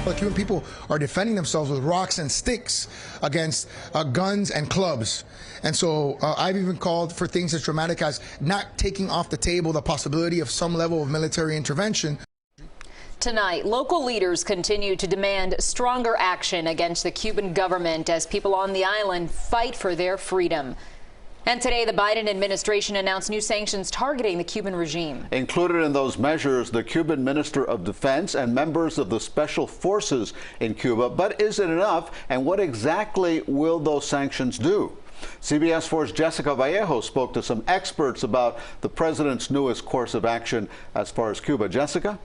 The Cuban people are defending themselves with rocks and sticks against guns and clubs. And so I've even called for things as dramatic as not taking off the table the possibility of some level of military intervention. Tonight, local leaders continue to demand stronger action against the Cuban government as people on the island fight for their freedom. And today, the Biden administration announced new sanctions targeting the Cuban regime. Included in those measures, the Cuban Minister of Defense and members of the special forces in Cuba. But is it enough? And what exactly will those sanctions do? CBS 4's Jessica Vallejo spoke to some experts about the president's newest course of action as far as Cuba. Jessica?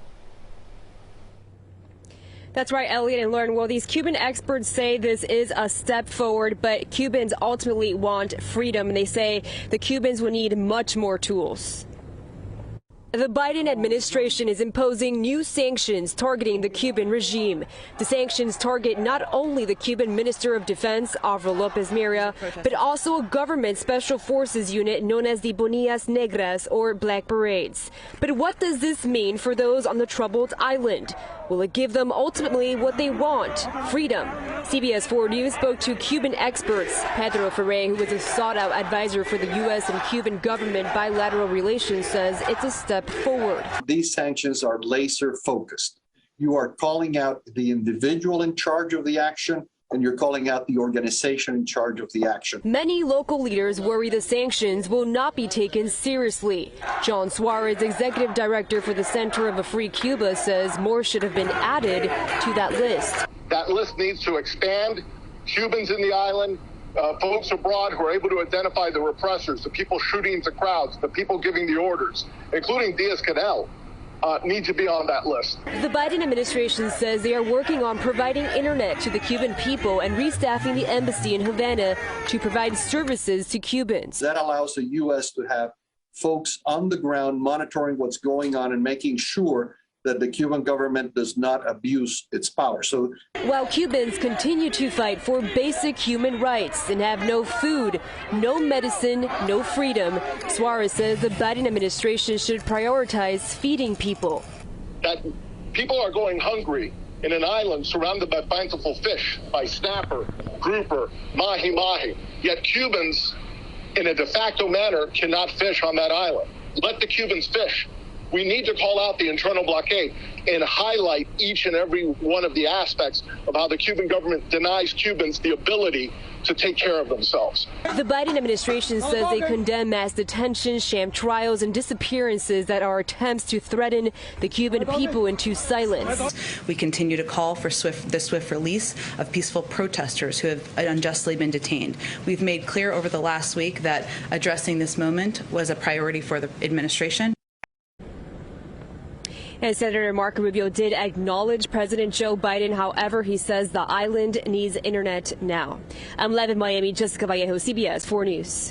That's right, Elliot and Lauren. Well, these Cuban experts say this is a step forward, but Cubans ultimately want freedom, and they say the Cubans will need much more tools. The Biden administration is imposing new sanctions targeting the Cuban regime. The sanctions target not only the Cuban Minister of Defense, Alvaro Lopez Mira, but also a government special forces unit known as the Bonillas Negras, or Black Berets. But what does this mean for those on the troubled island? Will it give them ultimately what they want, freedom? CBS 4 News spoke to Cuban experts. Pedro Ferrer, who is a sought-out advisor for the U.S. and Cuban government bilateral relations, says it's a step forward. These sanctions are laser focused. You are calling out the individual in charge of the action, and you're calling out the organization in charge of the action. Many local leaders worry the sanctions will not be taken seriously. John Suarez, executive director for the Center of a Free Cuba, says more should have been added to that list. That list needs to expand. Cubans in the island, folks abroad who are able to identify the repressors, the people shooting into crowds, the people giving the orders, including Diaz-Canel. Need to be on that list. The Biden administration says they are working on providing internet to the Cuban people and restaffing the embassy in Havana to provide services to Cubans. That allows the U.S. to have folks on the ground monitoring what's going on and making sure that the Cuban government does not abuse its power. So, while Cubans continue to fight for basic human rights and have no food, no medicine, no freedom, Suarez says the Biden administration should prioritize feeding people. That people are going hungry in an island surrounded by plentiful fish, by snapper, grouper, mahi-mahi. Yet Cubans, in a de facto manner, cannot fish on that island. Let the Cubans fish. We need to call out the internal blockade and highlight each and every one of the aspects of how the Cuban government denies Cubans the ability to take care of themselves. The Biden administration says they condemn mass detentions, sham trials, and disappearances that are attempts to threaten the Cuban people into silence. We continue to call for the swift release of peaceful protesters who have unjustly been detained. We've made clear over the last week that addressing this moment was a priority for the administration. And Senator Marco Rubio did acknowledge President Joe Biden. However, he says the island needs internet now. I'm live in Miami, Jessica Vallejo, CBS 4 News.